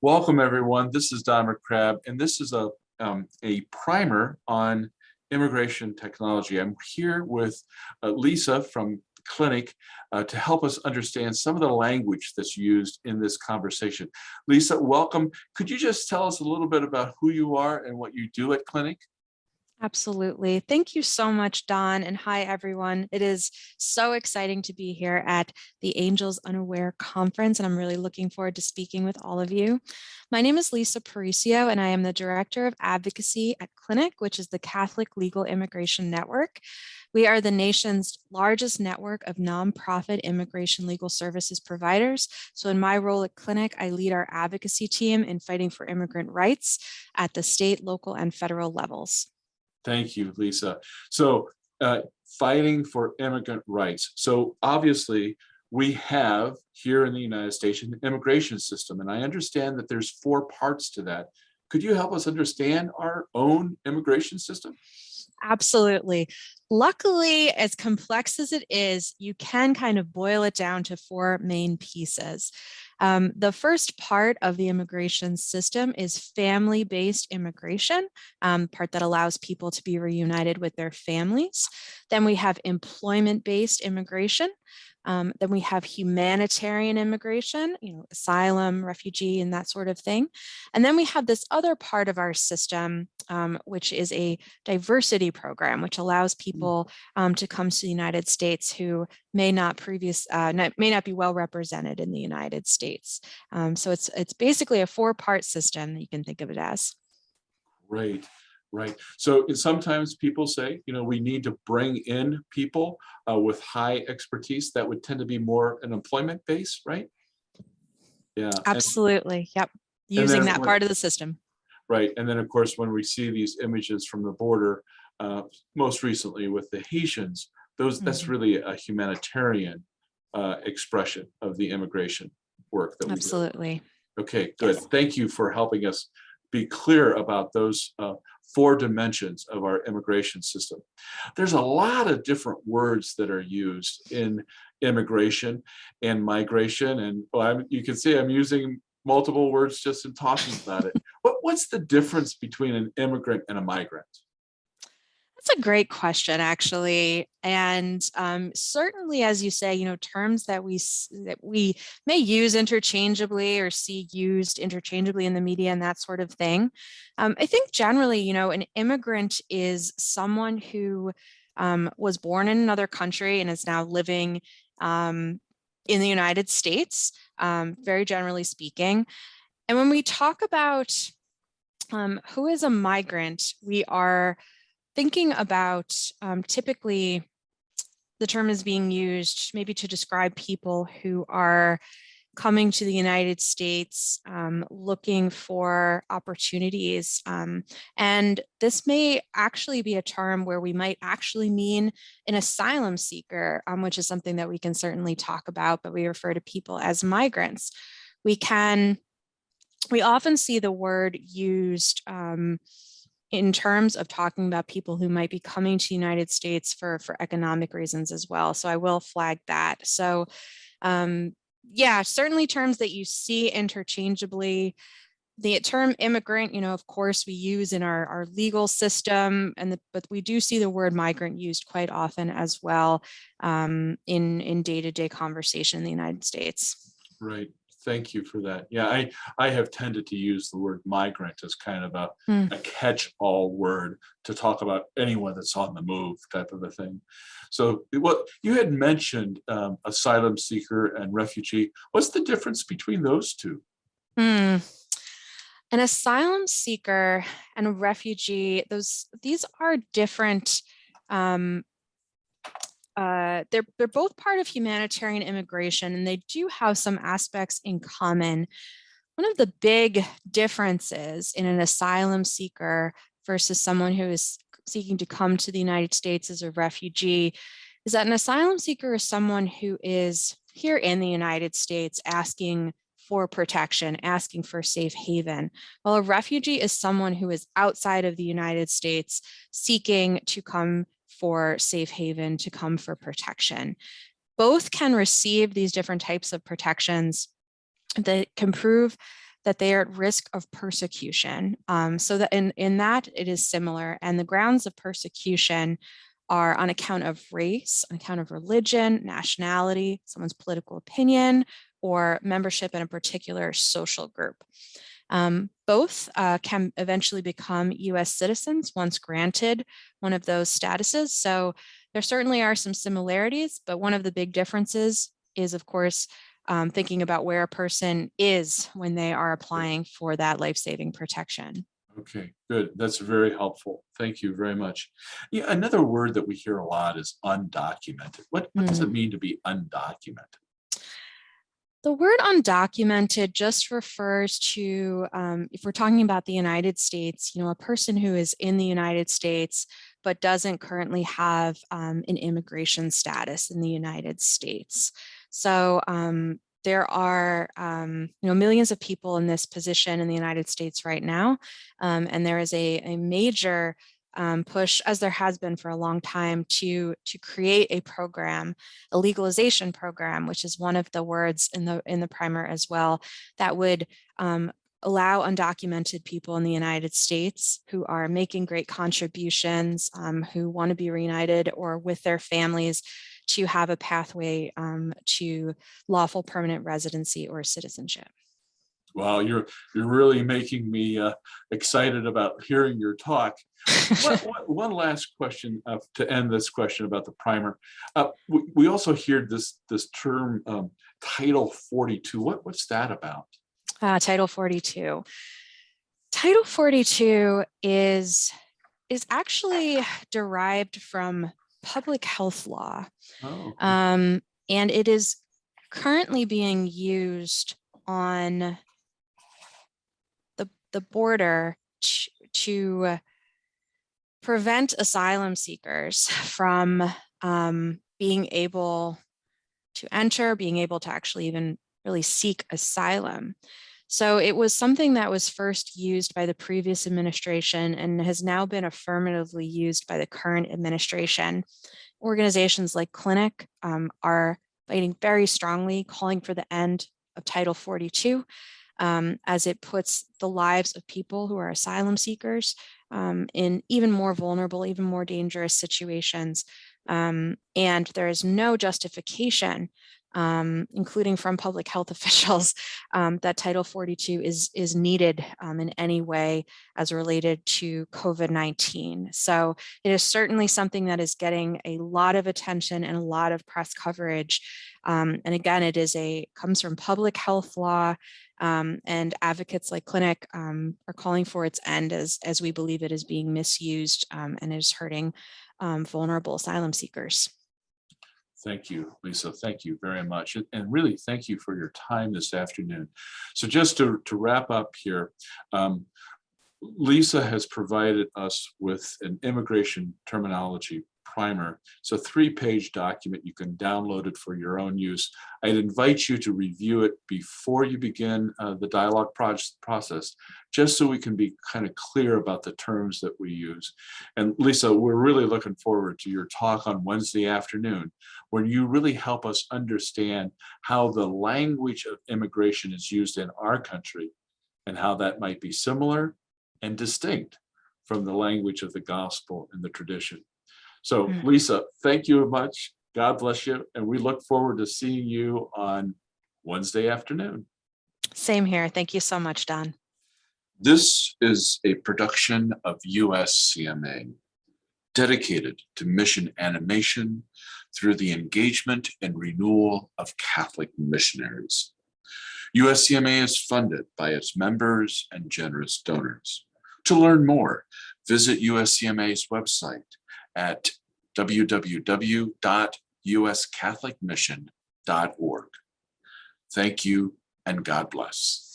Welcome, everyone. This is Don McCrabb, and this is a primer on immigration technology. I'm here with Lisa from Clinic to help us understand some of the language that's used in this conversation. Lisa, welcome. Could you just tell us a little bit about who you are and what you do at Clinic? Absolutely. Thank you so much, Don. And hi, everyone. It is so exciting to be here at the Angels Unaware Conference, and I'm really looking forward to speaking with all of you. My name is Lisa Paricio, and I am the Director of Advocacy at Clinic, which is the Catholic Legal Immigration Network. We are the nation's largest network of nonprofit immigration legal services providers. So in my role at Clinic, I lead our advocacy team in fighting for immigrant rights at the state, local, and federal levels. Thank you, Lisa. So fighting for immigrant rights. So obviously, we have here in the United States an immigration system, and I understand that there's 4 parts to that. Could you help us understand our own immigration system? Absolutely. Luckily, as complex as it is, you can kind of boil it down to 4 main pieces. The first part of the immigration system is family-based immigration, part that allows people to be reunited with their families. Then we have employment-based immigration. Then we have humanitarian immigration, asylum, refugee, and that sort of thing. And then we have this other part of our system, which is a diversity program, which allows people to come to the United States who may not be well represented in the United States. So it's basically a 4-part system that you can think of it as. Right. Right. So sometimes people say, we need to bring in people with high expertise that would tend to be more an employment base, right? Yeah. Absolutely. Yep. And Using that part of the system. Right. And then, of course, when we see these images from the border, most recently with the Haitians, that's really a humanitarian expression of the immigration work that we do. Absolutely. Okay, good. Yes. Thank you for helping us be clear about those 4 dimensions of our immigration system. There's a lot of different words that are used in immigration and migration, and you can see I'm using multiple words just in talking about it. What's the difference between an immigrant and a migrant? That's a great question, actually. And certainly, as you say, terms that we may use interchangeably or see used interchangeably in the media and that sort of thing. I think generally, an immigrant is someone who was born in another country and is now living in the United States, very generally speaking. And when we talk about who is a migrant, we are thinking about typically the term is being used maybe to describe people who are coming to the United States looking for opportunities. And this may actually be a term where we might actually mean an asylum seeker, which is something that we can certainly talk about, but we refer to people as migrants. We often see the word used in terms of talking about people who might be coming to the United States for economic reasons as well. So I will flag that. So yeah, certainly terms that you see interchangeably. The term immigrant, of course, we use in our legal system, but we do see the word migrant used quite often as well in day-to-day conversation in the United States. Right. Thank you for that. Yeah, I have tended to use the word migrant as kind of a catch-all word to talk about anyone that's on the move type of a thing. So what you had mentioned asylum seeker and refugee. What's the difference between those 2? An asylum seeker and a refugee, these are different. They're both part of humanitarian immigration, and they do have some aspects in common. One of the big differences in an asylum seeker versus someone who is seeking to come to the United States as a refugee is that an asylum seeker is someone who is here in the United States asking for protection, asking for safe haven, while a refugee is someone who is outside of the United States seeking to come for safe haven, to come for protection. Both can receive these different types of protections that can prove that they are at risk of persecution. So that in that it is similar. And the grounds of persecution are on account of race, on account of religion, nationality, someone's political opinion, or membership in a particular social group. Both can eventually become US citizens once granted one of those statuses. So there certainly are some similarities, but one of the big differences is, of course, thinking about where a person is when they are applying for that life-saving protection. Okay, good. That's very helpful. Thank you very much. Yeah, another word that we hear a lot is undocumented. What does it mean to be undocumented? The word undocumented just refers to, if we're talking about the United States, a person who is in the United States but doesn't currently have an immigration status in the United States. So there are, millions of people in this position in the United States right now, and there is a major push, as there has been for a long time, to create a program, a legalization program, which is one of the words in the primer as well, that would allow undocumented people in the United States who are making great contributions, who want to be reunited or with their families, to have a pathway to lawful permanent residency or citizenship. Wow, you're really making me excited about hearing your talk. One last question to end this question about the primer. We also hear this term Title 42. What's that about? Title 42. Title 42 is actually derived from public health law. Oh. And it is currently being used on the border to prevent asylum seekers from being able to enter, being able to actually even really seek asylum. So it was something that was first used by the previous administration and has now been affirmatively used by the current administration. Organizations like Clinic are fighting very strongly, calling for the end of Title 42, as it puts the lives of people who are asylum seekers in even more vulnerable, even more dangerous situations. And there is no justification, including from public health officials, that Title 42 is needed in any way as related to COVID-19. So it is certainly something that is getting a lot of attention and a lot of press coverage. And again, comes from public health law, and advocates like Clinic are calling for its end as we believe it is being misused and is hurting vulnerable asylum seekers. Thank you, Lisa. Thank you very much. And really, thank you for your time this afternoon. So just to wrap up here, Lisa has provided us with an immigration terminology primer. It's a 3-page document. You can download it for your own use. I'd invite you to review it before you begin the dialogue process, just so we can be kind of clear about the terms that we use. And Lisa, we're really looking forward to your talk on Wednesday afternoon, where you really help us understand how the language of immigration is used in our country and how that might be similar and distinct from the language of the gospel and the tradition. So Lisa, thank you much. God bless you. And we look forward to seeing you on Wednesday afternoon. Same here. Thank you so much, Don. This is a production of USCMA, dedicated to mission animation through the engagement and renewal of Catholic missionaries. USCMA is funded by its members and generous donors. To learn more, visit USCMA's website at www.uscatholicmission.org. Thank you and God bless.